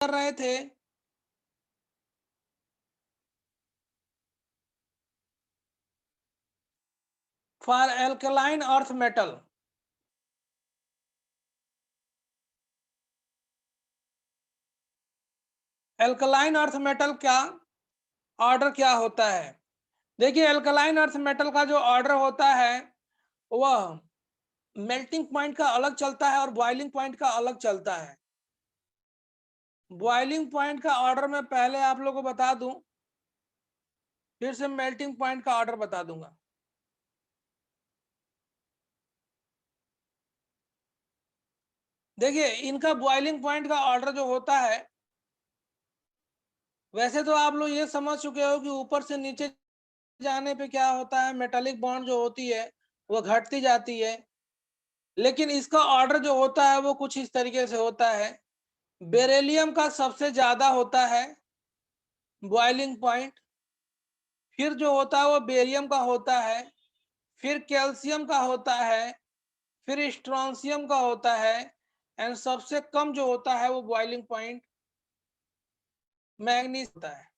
कर रहे थे, for alkaline earth metal. Alkaline earth metal का ऑर्डर क्या होता है? देखिए, एल्कलाइन अर्थ मेटल का जो ऑर्डर होता है वह मेल्टिंग पॉइंट का अलग चलता है और बॉइलिंग पॉइंट का अलग चलता है। बॉइलिंग पॉइंट का ऑर्डर मैं पहले आप लोगों को बता दूं, फिर से मेल्टिंग पॉइंट का ऑर्डर बता दूंगा। देखिए, इनका बॉइलिंग पॉइंट का ऑर्डर जो होता है, वैसे तो आप लोग ये समझ चुके हो कि ऊपर से नीचे जाने पे क्या होता है, मेटालिक बॉन्ड जो होती है वो घटती जाती है। लेकिन इसका ऑर्डर जो होता है वो कुछ इस तरीके से होता है। बेरिलियम का सबसे ज्यादा होता है बॉइलिंग पॉइंट, फिर जो होता है वो बेरियम का होता है, फिर कैल्शियम का होता है, फिर स्ट्रोंशियम का होता है, एंड सबसे कम जो होता है वो बॉइलिंग पॉइंट मैग्नीज होता है।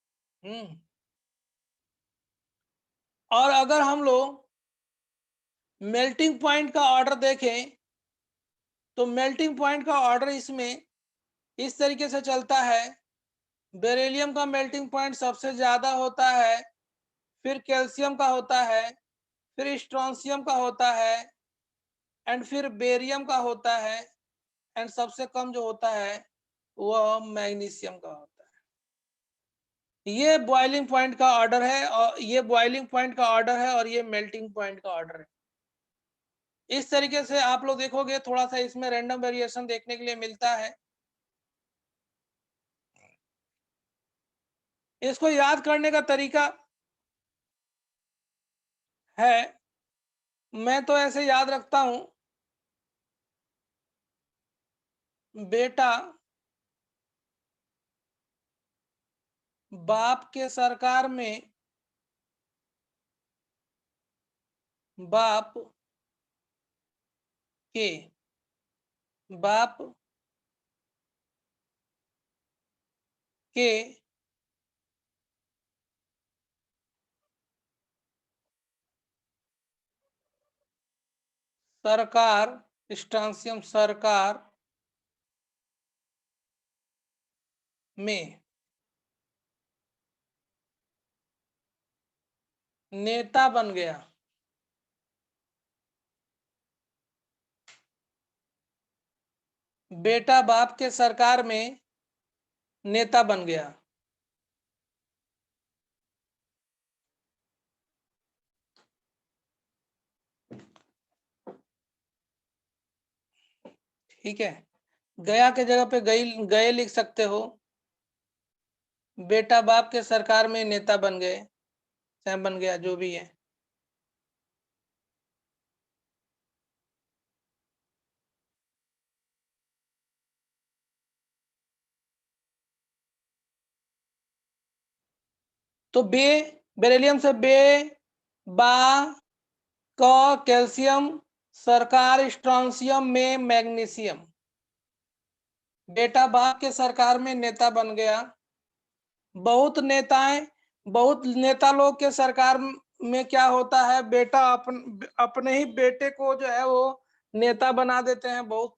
और अगर हम लोग मेल्टिंग पॉइंट का ऑर्डर देखें तो मेल्टिंग पॉइंट का ऑर्डर इसमें इस तरीके से चलता है। बेरिलियम का मेल्टिंग पॉइंट सबसे ज्यादा होता है, फिर कैल्शियम का होता है, फिर स्ट्रोंशियम का होता है, एंड फिर बेरियम का होता है, एंड सबसे कम जो होता है वह मैग्नीशियम का होता है। ये बॉइलिंग पॉइंट का ऑर्डर है, और ये बॉइलिंग पॉइंट का ऑर्डर है, और ये मेल्टिंग पॉइंट का ऑर्डर है। इस तरीके से आप लोग देखोगे, थोड़ा सा इसमें रैंडम वेरिएशन देखने के लिए मिलता है। इसको याद करने का तरीका है, मैं तो ऐसे याद रखता हूं, बेटा बाप के सरकार में, बाप के बाप के सरकार, स्ट्रांसियम सरकार में नेता बन गया। बेटा बाप के सरकार में नेता बन गया। ठीक है, गया के जगह पे गई गए लिख सकते हो। बेटा बाप के सरकार में नेता बन गए, चाहे बन गया, जो भी है। तो बेरिलियम से बा कैल्शियम, सरकार स्ट्रोंशियम में मैग्नीशियम। बेटा बाप के सरकार में नेता बन गया। बहुत नेताएं, बहुत नेता लोग के सरकार में क्या होता है, बेटा अपने ही बेटे को जो है वो नेता बना देते हैं। बहुत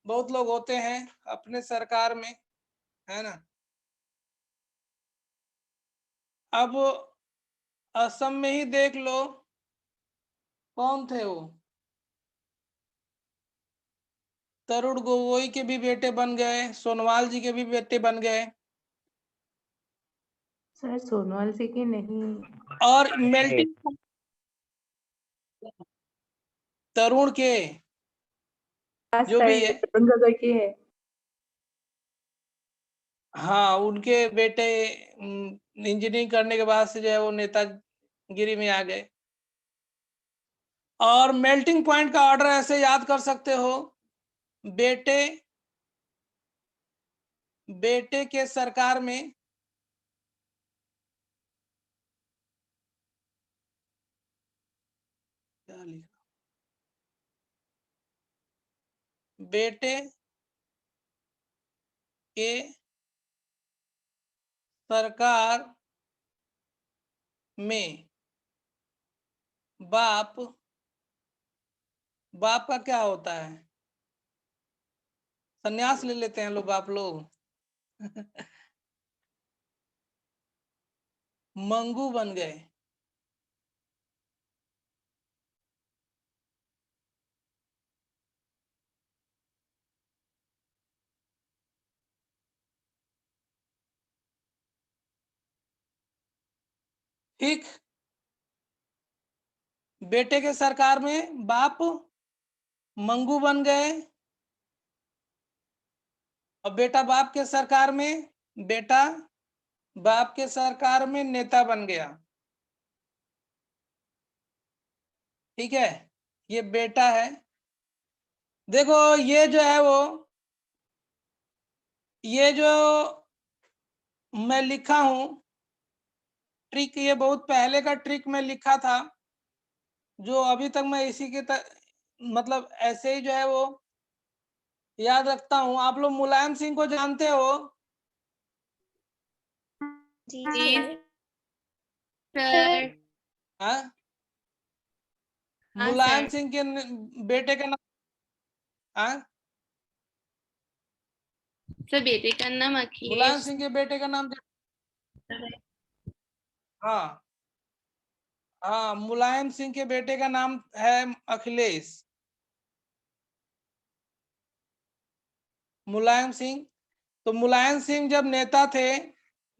बहुत लोग होते हैं अपने सरकार में, है ना। अब असम में ही देख लो, कौन थे वो, तरुण गोगोई के भी बेटे बन गए, सोनवाल जी के भी बेटे बन गए। सर सोनवाल जी की नहीं, और मेल्टिंग तरुण के जो भी है, तरुण गोगोई की है। हाँ, उनके बेटे इंजीनियरिंग करने के बाद से जो है वो नेतागिरी में आ गए। और मेल्टिंग पॉइंट का ऑर्डर ऐसे याद कर सकते हो, बेटे बेटे के सरकार में क्या लिखा, बेटे के सरकार में बाप का क्या होता है? संन्यास ले लेते हैं लोग, बाप लोग। मंगू बन गए। ठीक, बेटे के सरकार में बाप मंगू बन गए और बेटा बाप के सरकार में नेता बन गया। ठीक है, ये बेटा है। देखो ये जो है वो, ये जो मैं लिखा हूं ट्रिक, ये बहुत पहले का ट्रिक मैं लिखा था, जो अभी तक मैं इसी के मतलब ऐसे ही जो है वो याद रखता हूं। आप लोग मुलायम सिंह को जानते हो? जी सर। हाँ, हाँ मुलायम सर। सिंह के बेटे का नाम? हाँ, सर बेटे का नाम मुलायम अखिलेश सिंह के बेटे का नाम है। हाँ हाँ, मुलायम सिंह के बेटे का नाम है अखिलेश। मुलायम सिंह, तो मुलायम सिंह जब नेता थे,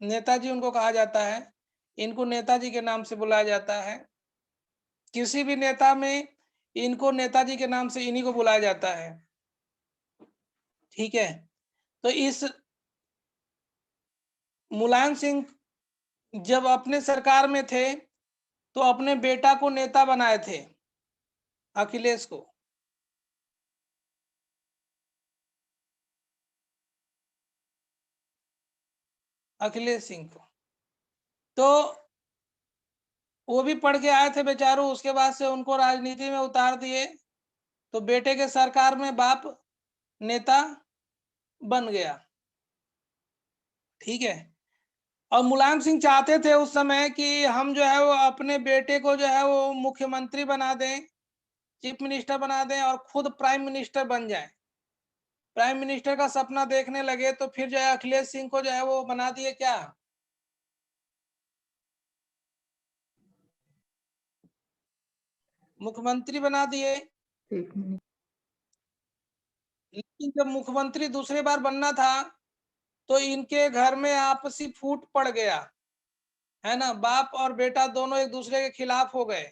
नेताजी उनको कहा जाता है, इनको नेताजी के नाम से बुलाया जाता है। किसी भी नेता में इनको नेताजी के नाम से इन्हीं को बुलाया जाता है। ठीक है, तो इस मुलायम सिंह जब अपने सरकार में थे तो अपने बेटा को नेता बनाए थे, अखिलेश को। अखिलेश सिंह को तो वो भी पढ़ के आए थे बेचारों, उसके बाद से उनको राजनीति में उतार दिए, तो बेटे के सरकार में बाप नेता बन गया। ठीक है, और मुलायम सिंह चाहते थे उस समय कि हम जो है वो अपने बेटे को जो है वो मुख्यमंत्री बना दें, चीफ मिनिस्टर बना दें और खुद प्राइम मिनिस्टर बन जाएं। प्राइम मिनिस्टर का सपना देखने लगे तो फिर जो है अखिलेश सिंह को जो है वो बना दिए क्या, मुख्यमंत्री बना दिए। एक मिनट। लेकिन जब मुख्यमंत्री दूसरी बार बनना था तो इनके घर में आपसी फूट पड़ गया, है ना, बाप और बेटा दोनों एक दूसरे के खिलाफ हो गए।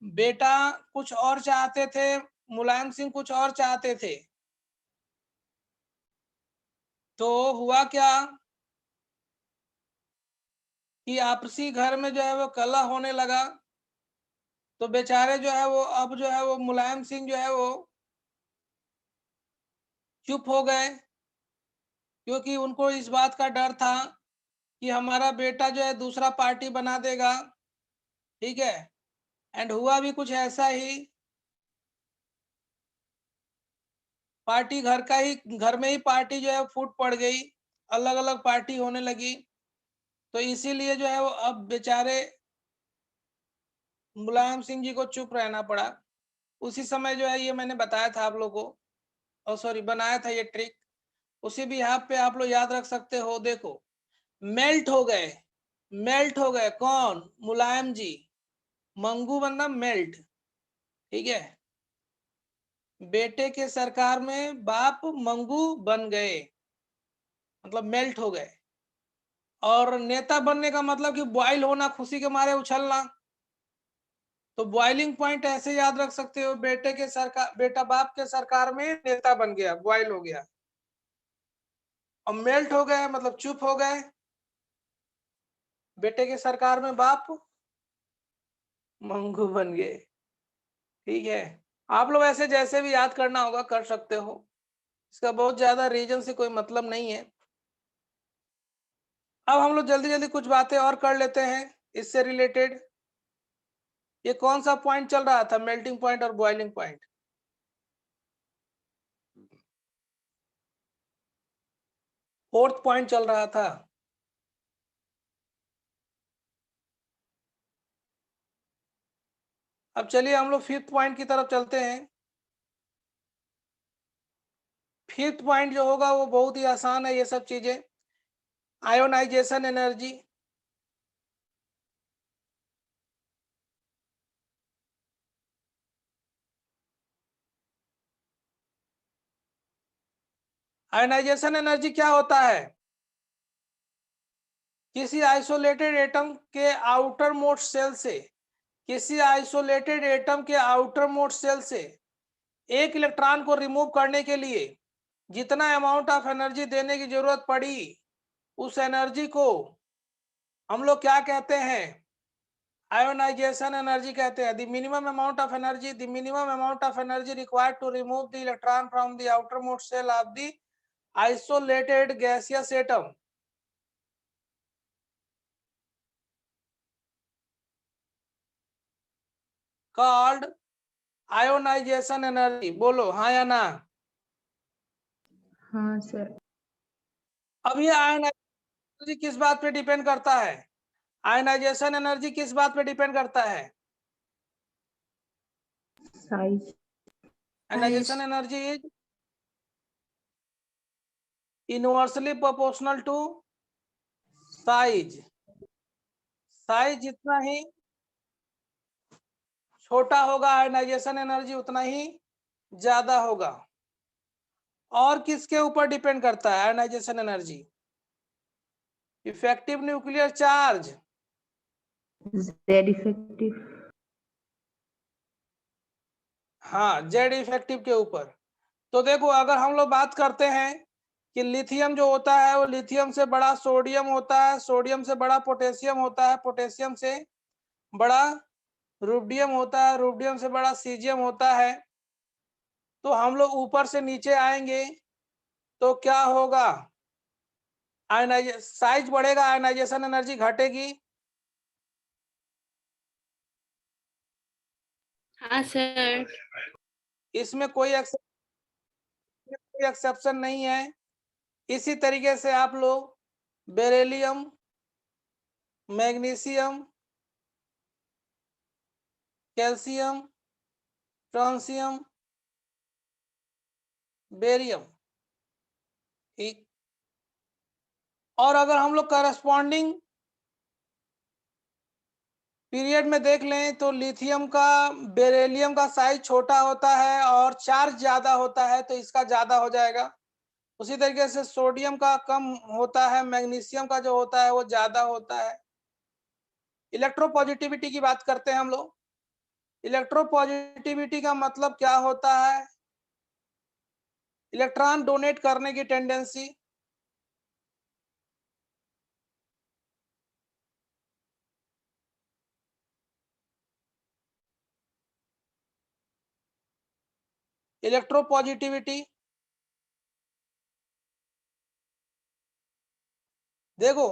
बेटा कुछ और चाहते थे, मुलायम सिंह कुछ और चाहते थे। तो हुआ क्या कि आपसी घर में जो है वो कलह होने लगा। तो बेचारे जो है वो अब जो है वो मुलायम सिंह जो है वो चुप हो गए, क्योंकि उनको इस बात का डर था कि हमारा बेटा जो है दूसरा पार्टी बना देगा। ठीक है, एंड हुआ भी कुछ ऐसा ही। पार्टी घर में ही पार्टी जो है फूट पड़ गई, अलग अलग पार्टी होने लगी। तो इसीलिए जो है वो अब बेचारे मुलायम सिंह जी को चुप रहना पड़ा। उसी समय जो है ये मैंने बताया था आप लोगों को, और सॉरी बनाया था ये ट्रिक, उसी भी यहाँ पे आप लोग याद रख सकते हो। देखो मेल्ट हो गए, मेल्ट हो गए कौन, मुलायम जी, मंगू बनना मेल्ट। ठीक है, बेटे के सरकार में बाप मंगू बन गए, मतलब मेल्ट हो गए। और नेता बनने का मतलब कि बॉयल होना, खुशी के मारे उछलना। तो बॉइलिंग पॉइंट ऐसे याद रख सकते हो, बेटा बाप के सरकार में नेता बन गया, बॉयल हो गया। और मेल्ट हो गए मतलब चुप हो गए, बेटे के सरकार में बाप मंगू बन गए। ठीक है, आप लोग ऐसे जैसे भी याद करना होगा कर सकते हो, इसका बहुत ज्यादा रीजन से कोई मतलब नहीं है। अब हम लोग जल्दी जल्दी कुछ बातें और कर लेते हैं इससे रिलेटेड। ये कौन सा पॉइंट चल रहा था, मेल्टिंग पॉइंट और बॉइलिंग पॉइंट? 4th पॉइंट चल रहा था। अब चलिए हम लोग 5th पॉइंट की तरफ चलते हैं। 5th पॉइंट जो होगा वो बहुत ही आसान है, ये सब चीजें। Ionisation energy. आयोनाइजेशन एनर्जी क्या होता है? किसी आइसोलेटेड एटम के आउटर मोस्ट सेल से, किसी आइसोलेटेड एटम के आउटर मोस्ट सेल से एक इलेक्ट्रॉन को रिमूव करने के लिए जितना अमाउंट ऑफ एनर्जी देने की जरूरत पड़ी, उस एनर्जी को हम लोग क्या कहते हैं? आयोनाइजेशन एनर्जी कहते हैं। The minimum amount of energy, the minimum amount of energy required to remove the electron from the outermost shell of the isolated gaseous atom called ionization energy. बोलो हाँ या ना। हाँ सर। अब ये ionisation किस बात पे डिपेंड करता है? आयोनाइजेशन एनर्जी किस बात पे डिपेंड करता है? Size. Ionization energy is inversely proportional to size. Size जितना ही छोटा होगा आयोनाइजेशन एनर्जी उतना ही ज्यादा होगा। और किसके ऊपर डिपेंड करता है ionization energy? Effective nuclear charge. Z effective. हाँ, जेड इफेक्टिव के ऊपर। तो देखो अगर हम लोग बात करते हैं कि लिथियम जो होता है वो लिथियम से बड़ा सोडियम होता है, सोडियम से बड़ा पोटेशियम होता है, पोटेशियम से बड़ा रुबिडियम होता है, रुबिडियम से बड़ा सीजियम होता है। तो हम लोग ऊपर से नीचे आएंगे तो क्या होगा? साइज बढ़ेगा, आयनाइजेशन एनर्जी घटेगी। हाँ सर। इसमें कोई एक्सेप्शन नहीं है। इसी तरीके से आप लोग beryllium, magnesium, calcium, francium, barium, ठीक। और अगर हम लोग करस्पॉन्डिंग पीरियड में देख लें तो लिथियम का बेरिलियम का साइज छोटा होता है और चार्ज ज्यादा होता है, तो इसका ज्यादा हो जाएगा। उसी तरीके से सोडियम का कम होता है, मैग्नीशियम का जो होता है वो ज्यादा होता है। इलेक्ट्रोपॉजिटिविटी की बात करते हैं हम लोग। इलेक्ट्रोपॉजिटिविटी का मतलब क्या होता है? इलेक्ट्रॉन डोनेट करने की टेंडेंसी। इलेक्ट्रोपॉजिटिविटी देखो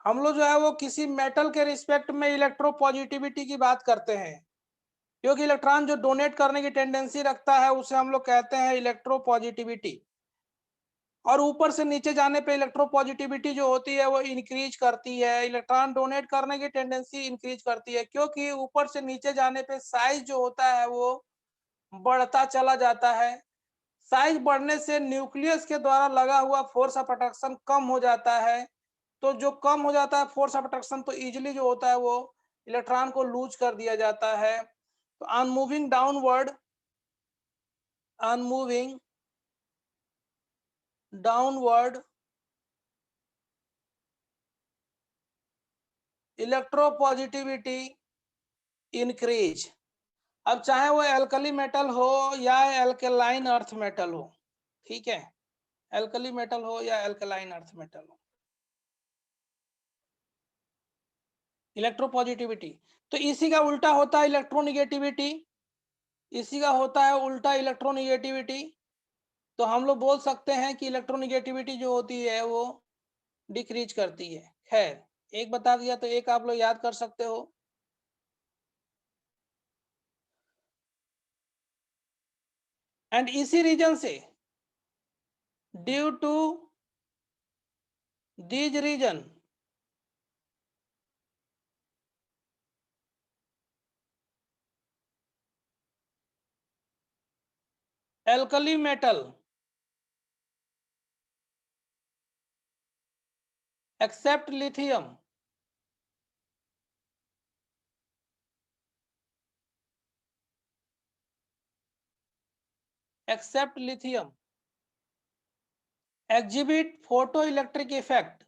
हम लोग जो है वो किसी मेटल के रिस्पेक्ट में इलेक्ट्रोपॉजिटिविटी की बात करते हैं, क्योंकि इलेक्ट्रॉन जो डोनेट करने की टेंडेंसी रखता है उसे हम लोग कहते हैं इलेक्ट्रोपॉजिटिविटी। और ऊपर से नीचे जाने पे इलेक्ट्रोपॉजिटिविटी जो होती है वो इंक्रीज करती है, इलेक्ट्रॉन डोनेट करने की टेंडेंसी इंक्रीज करती है, क्योंकि ऊपर से नीचे जाने पे साइज जो होता है वो बढ़ता चला जाता है। साइज बढ़ने से न्यूक्लियस के द्वारा लगा हुआ फोर्स ऑफ अट्रैक्शन कम हो जाता है। तो जो कम हो जाता है फोर्स ऑफ अट्रैक्शन, तो इजिली जो होता है वो इलेक्ट्रॉन को लूज कर दिया जाता है। तो unmoving downward, unmoving downward electropositivity increase. अब चाहे वो एल्कली मेटल हो या एल्कलाइन अर्थ मेटल हो, ठीक है, एल्कली मेटल हो या एल्कलाइन अर्थ मेटल हो, इलेक्ट्रोपॉजिटिविटी। तो इसी का उल्टा होता है इलेक्ट्रोनिगेटिविटी, इसी का होता है उल्टा इलेक्ट्रोनिगेटिविटी। तो हम लोग बोल सकते हैं कि इलेक्ट्रोनिगेटिविटी जो होती है वो डिक्रीज करती है। खैर, एक बता दिया तो एक आप लोग याद कर सकते हो। एंड इसी रीजन से due to these region alkali metal except lithium exhibit photoelectric effect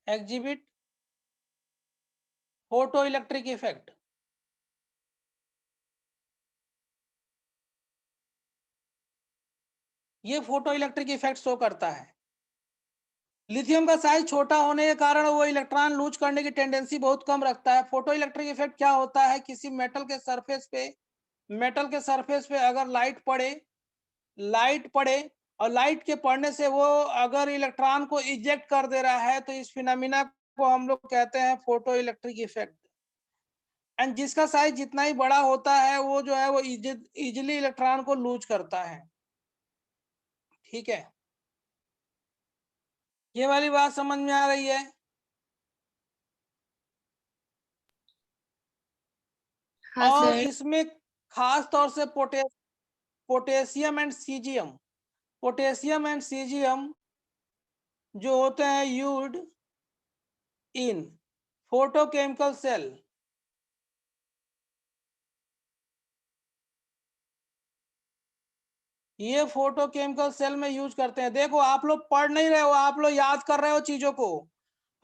exhibit photoelectric effect ये फोटो इलेक्ट्रिक इफेक्ट शो करता है। लिथियम का साइज छोटा होने के कारण वो इलेक्ट्रॉन लूज करने की टेंडेंसी बहुत कम रखता है। फोटो इलेक्ट्रिक इफेक्ट क्या होता है, किसी मेटल के सरफेस पे अगर लाइट पड़े और लाइट के पड़ने से वो अगर इलेक्ट्रॉन को इजेक्ट कर दे रहा है तो इस फिनोमिना को हम लोग कहते हैं फोटो इलेक्ट्रिक इफेक्ट। एंड जिसका साइज जितना ही बड़ा होता है वो जो है वो इजिली इलेक्ट्रॉन को लूज करता है। ठीक है, ये वाली बात समझ में आ रही है? हाँ और सर। इसमें खास तौर से पोटेशियम एंड सीजियम जो होते हैं यूज्ड इन फोटोकेमिकल सेल। ये फोटोकेमिकल सेल में यूज करते हैं। देखो आप लोग पढ़ नहीं रहे हो, आप लोग याद कर रहे हो चीजों को,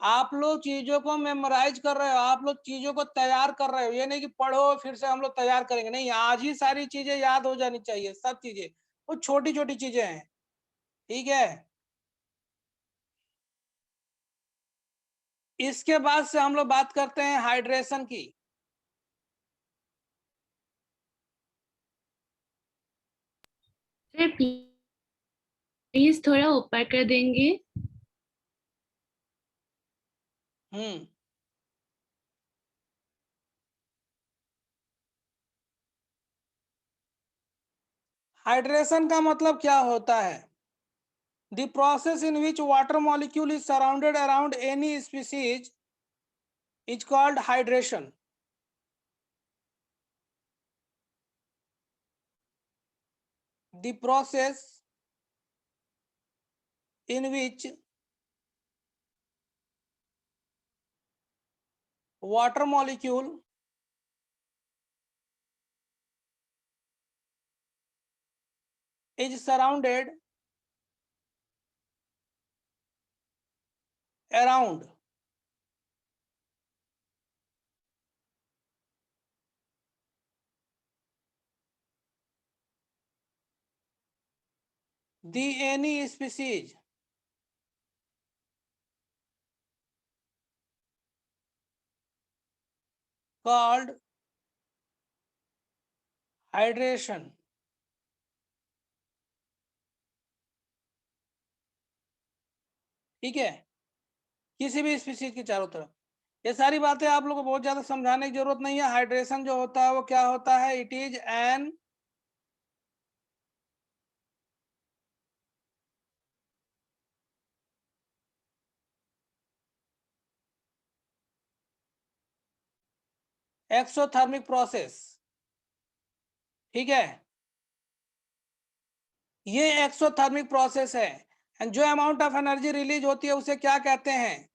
आप लोग चीजों को मेमोराइज कर रहे हो, आप लोग चीजों को तैयार कर रहे हो। ये नहीं कि पढ़ो फिर से हम लोग तैयार करेंगे, नहीं, आज ही सारी चीजें याद हो जानी चाहिए। सब चीजें वो छोटी छोटी चीजें हैं। ठीक है, इसके बाद से हम लोग बात करते हैं हाइड्रेशन की। सर प्लीज थोड़ा ऊपर कर देंगे। हम्म, हाइड्रेशन का मतलब क्या होता है? The process in which water molecule is surrounded around any species is called hydration. The process in which water molecule is surrounded around the any species called hydration. ठीक है, किसी भी स्पीसीज के चारों तरफ। ये सारी बातें आप लोगों को बहुत ज्यादा समझाने की जरूरत नहीं है। हाइड्रेशन जो होता है वो क्या होता है? It is an exothermic process. ठीक है, ये एक्सोथर्मिक प्रोसेस है। एंड जो अमाउंट ऑफ एनर्जी रिलीज होती है उसे क्या कहते हैं?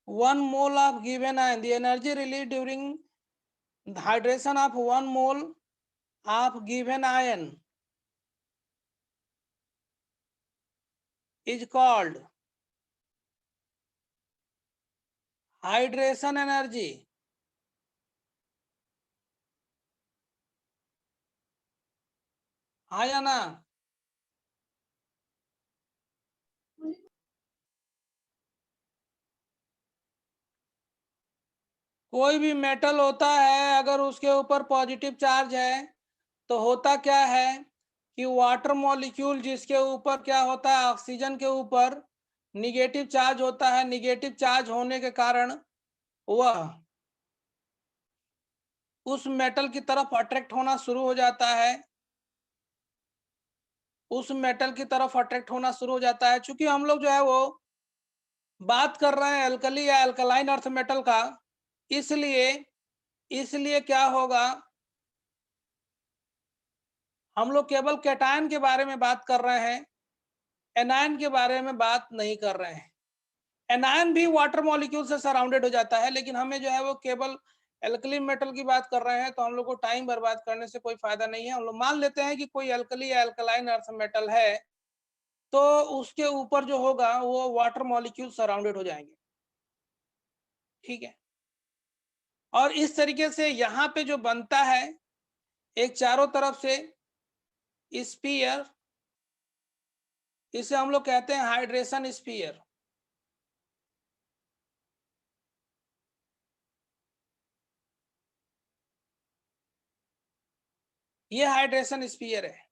One mole of given ion, the energy released during the hydration of 1 mole of given ion is called hydration energy, हाँ या ना? कोई भी मेटल होता है अगर उसके ऊपर पॉजिटिव चार्ज है तो होता क्या है कि वाटर मॉलिक्यूल जिसके ऊपर क्या होता है, ऑक्सीजन के ऊपर निगेटिव चार्ज होता है, निगेटिव चार्ज होने के कारण वह उस मेटल की तरफ अट्रैक्ट होना शुरू हो जाता है, उस मेटल की तरफ अट्रैक्ट होना शुरू हो जाता है। चूंकि हम लोग जो है वो बात कर रहे हैं अल्कली या अल्कलाइन अर्थ मेटल का, इसलिए इसलिए क्या होगा, हम लोग केवल कैटायन के बारे में बात कर रहे हैं, एनायन के बारे में बात नहीं कर रहे हैं। एनायन भी वाटर मॉलिक्यूल से सराउंडेड हो जाता है, लेकिन हमें जो है वो केवल एल्कली मेटल की बात कर रहे हैं, तो हम लोग को टाइम बर्बाद करने से कोई फायदा नहीं है। हम लोग मान लेते हैं कि कोई एल्कली या एल्कलाइन अर्थ मेटल है, तो उसके ऊपर जो होगा वो वाटर मॉलिक्यूल सराउंडेड हो जाएंगे, ठीक है। और इस तरीके से यहाँ पे जो बनता है एक चारों तरफ से स्फीयर, इसे हम लोग कहते हैं हाइड्रेशन स्फीयर। ये हाइड्रेशन स्फीयर है।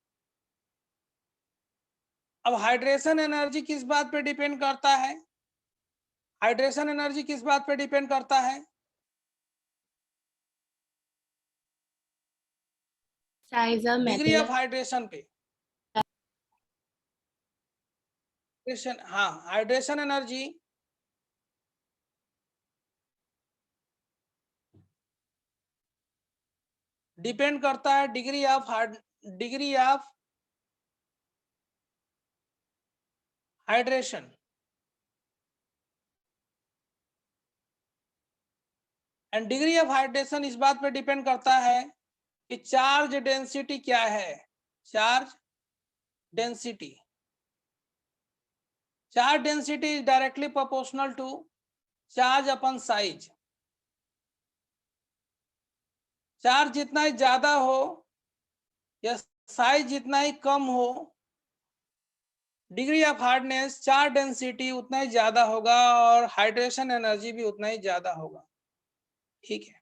अब हाइड्रेशन एनर्जी किस बात पे डिपेंड करता है? हाइड्रेशन एनर्जी किस बात पे डिपेंड करता है? Size of degree metal of hydration पे। हाँ, हाइड्रेशन एनर्जी डिपेंड करता है degree of hydration. And degree of hydration इस बात पे डिपेंड करता है कि चार्ज डेंसिटी क्या है। Charge density, charge density is directly proportional to charge upon size. Charge जितना ही ज्यादा हो या साइज जितना ही कम हो, degree of hardness, charge density उतना ही ज्यादा होगा और हाइड्रेशन एनर्जी भी उतना ही ज्यादा होगा, ठीक है।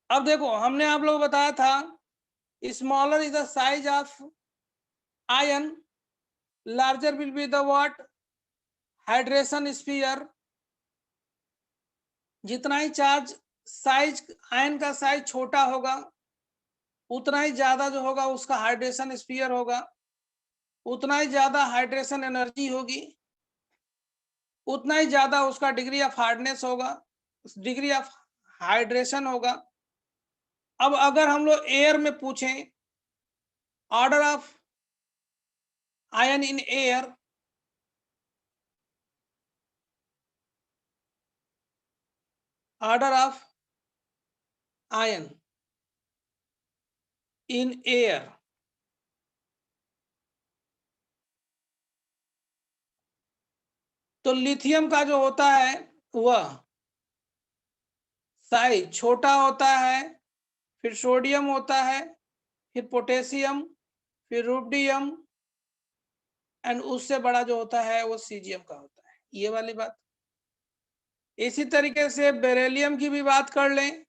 अब देखो, हमने आप लोग बताया था smaller is the size of ion, larger will be the what, hydration sphere. जितना ही चार्ज साइज, आयन का साइज छोटा होगा, उतना ही ज्यादा जो होगा उसका हाइड्रेशन स्फीयर होगा, उतना ही ज्यादा हाइड्रेशन एनर्जी होगी, उतना ही ज्यादा उसका डिग्री ऑफ हार्डनेस होगा, डिग्री ऑफ हाइड्रेशन होगा। अब अगर हम लोग एयर में पूछें order of ion in air, order of ion in air, तो लिथियम का जो होता है वह साइज छोटा होता है, फिर सोडियम होता है, फिर पोटेशियम, फिर रुबिडियम, एंड उससे बड़ा जो होता है वो सीजियम का होता है, ये वाली बात। इसी तरीके से बेरिलियम की भी बात कर लें,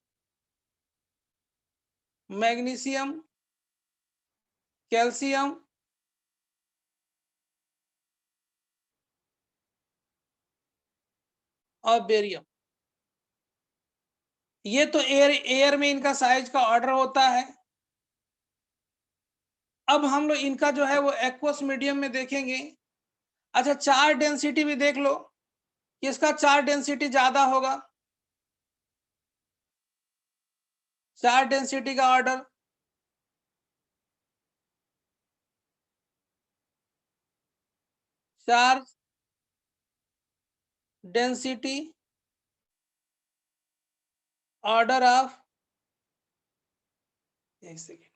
मैग्नीशियम, कैल्शियम और बेरियम, ये तो एयर में इनका साइज का ऑर्डर होता है। अब हम लोग इनका जो है वो एक्वस मीडियम में देखेंगे। अच्छा, चार्ज डेंसिटी भी देख लो, किसका चार्ज डेंसिटी ज्यादा होगा? चार्ज डेंसिटी का order charge density order of, एक second,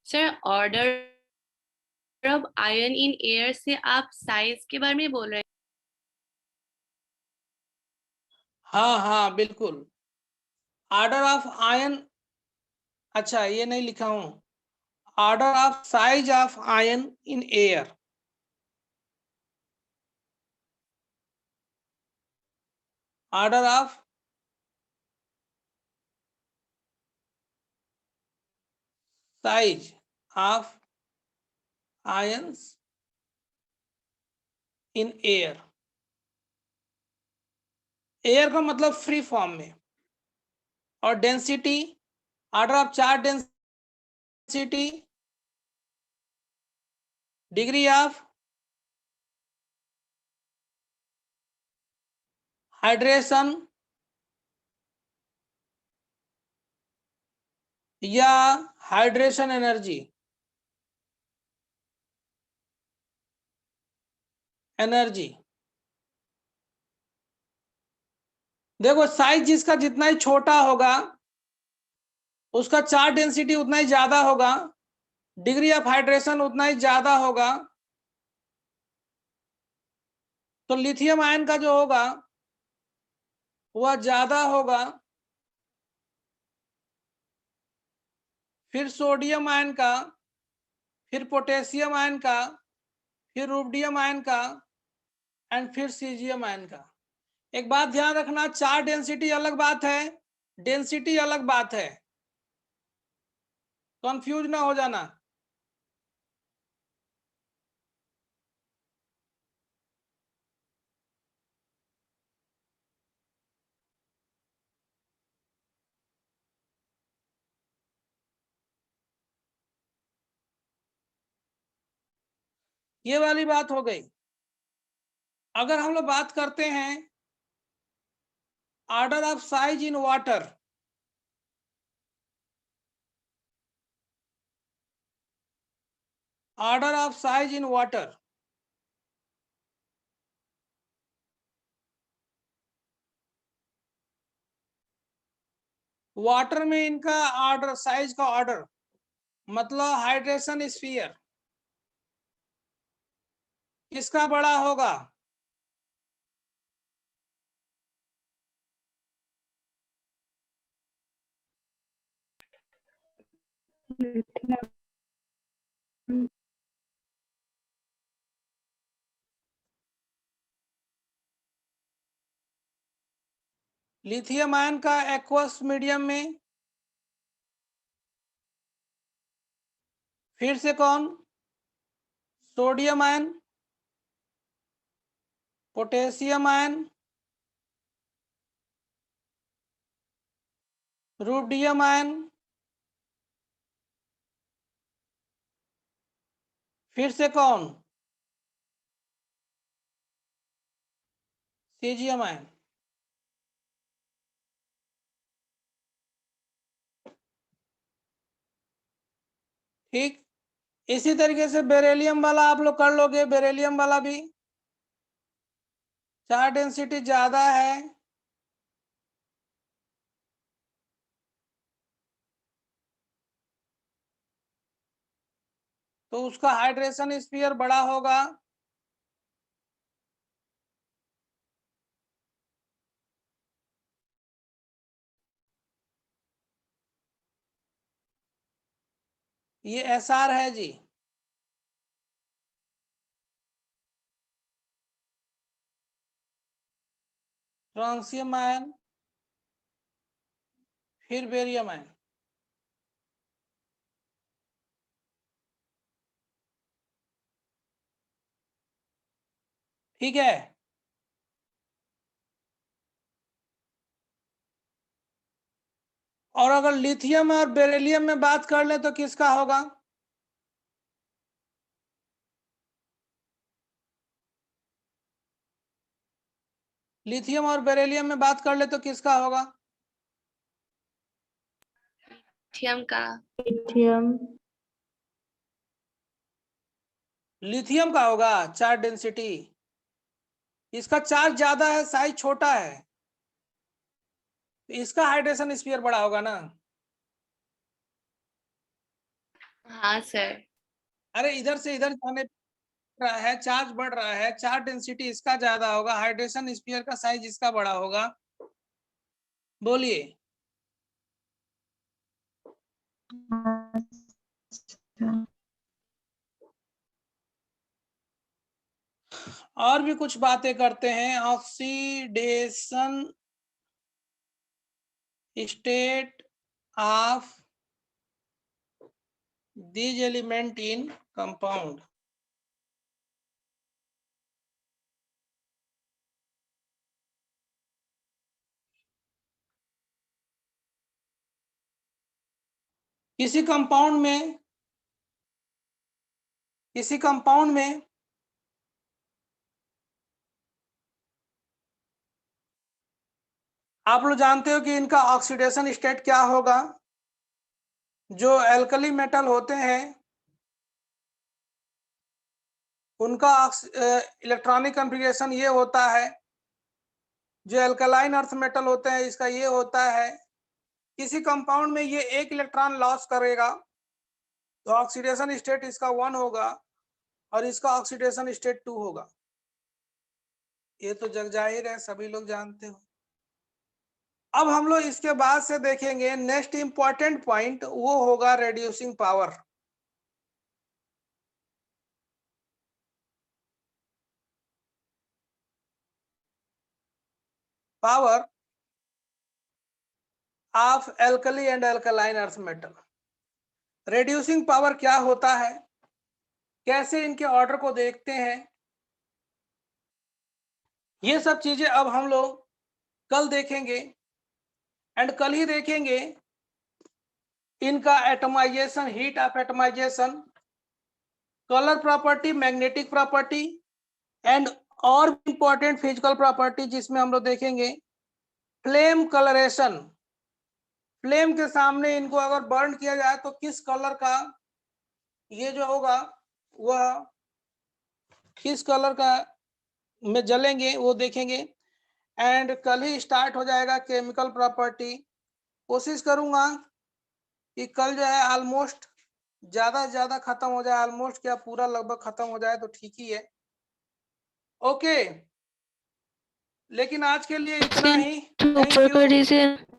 sir order of ion in air से आप साइज के बारे में बोल रहे हैं? हाँ हाँ बिल्कुल, ऑर्डर ऑफ आयन, अच्छा ये नहीं लिखा हूं, order of size of ion in air, order of size of ions in air, air का मतलब फ्री फॉर्म में, और density, order of charge density, degree of hydration या हाइड्रेशन एनर्जी, एनर्जी। देखो साइज जिसका जितना ही छोटा होगा उसका चार्ज डेंसिटी उतना ही ज्यादा होगा, डिग्री ऑफ हाइड्रेशन उतना ही ज्यादा होगा। तो लिथियम आयन का जो होगा वह ज्यादा होगा, फिर सोडियम आयन का, फिर पोटेशियम आयन का, फिर रुबिडियम आयन का, एंड फिर सीजियम आयन का। एक बात ध्यान रखना, चार्ज डेंसिटी अलग बात है, डेंसिटी अलग बात है, कंफ्यूज ना हो जाना। ये वाली बात हो गई। अगर हम लोग बात करते हैं order of size in water, order of size in water, water में इनका ऑर्डर, साइज का ऑर्डर मतलब हाइड्रेशन स्फीयर किसका बड़ा होगा? लिथियम आयन का एक्वस मीडियम में, फिर से कौन? Sodium ion, potassium ion, rubidium ion, फिर से कौन? Caesium ion. ठीक, इसी तरीके से बेरिलियम वाला आप लोग कर लोगे, बेरिलियम वाला भी चार्ज डेंसिटी ज्यादा है, तो उसका हाइड्रेशन स्फीयर बड़ा होगा। ये एसआर है जी। फ्रांसियम आयन, फिर बेरियम आयन। ठीक है, और अगर लिथियम और बेरिलियम में बात कर ले तो किसका होगा? लिथियम और बेरिलियम में बात कर ले तो किसका होगा? लिथियम का। लिथियम। लिथियम का होगा चार्ज डेंसिटी, इसका चार्ज ज्यादा है, साइज छोटा है, तो इसका हाइड्रेशन स्फीयर बड़ा होगा ना। हाँ सर। अरे इधर से इधर जाने रहा है, चार्ज बढ़ रहा है, चार्ज डेंसिटी इसका ज्यादा होगा, हाइड्रेशन स्फीयर का साइज इसका बड़ा होगा। बोलिए। और भी कुछ बातें करते हैं। Oxidation state of these element in compound। किसी कंपाउंड में आप लोग जानते हो कि इनका ऑक्सीडेशन स्टेट क्या होगा। जो एल्कली मेटल होते हैं उनका इलेक्ट्रॉनिक कॉन्फ़िगरेशन ये होता है। जो एल्कलाइन अर्थ मेटल होते हैं इसका ये होता है। किसी कंपाउंड में ये एक इलेक्ट्रॉन लॉस करेगा तो ऑक्सीडेशन स्टेट इसका 1 होगा और इसका ऑक्सीडेशन स्टेट 2 होगा। ये तो जग जाहिर है, सभी लोग जानते हो। अब हम लोग इसके बाद से देखेंगे नेक्स्ट इंपॉर्टेंट पॉइंट, वो होगा reducing power. Power of alkali and alkaline earth metal. Reducing power क्या होता है, कैसे इनके ऑर्डर को देखते हैं, ये सब चीजें अब हम लोग कल देखेंगे। एंड कल ही देखेंगे इनका atomization, heat of atomization, colour property, magnetic property and और इंपॉर्टेंट फिजिकल प्रॉपर्टी जिसमें हम लोग देखेंगे फ्लेम कलरेशन। फ्लेम के सामने इनको अगर बर्न किया जाए तो किस कलर का ये जो होगा वह किस कलर का में जलेंगे वो देखेंगे। एंड कल ही स्टार्ट हो जाएगा केमिकल प्रॉपर्टी। कोशिश करूंगा कि कल जो है ऑलमोस्ट ज्यादा से ज्यादा खत्म हो जाए, ऑलमोस्ट क्या पूरा लगभग खत्म हो जाए तो ठीक ही है। ओके, लेकिन आज के लिए इतना ही। Thank you.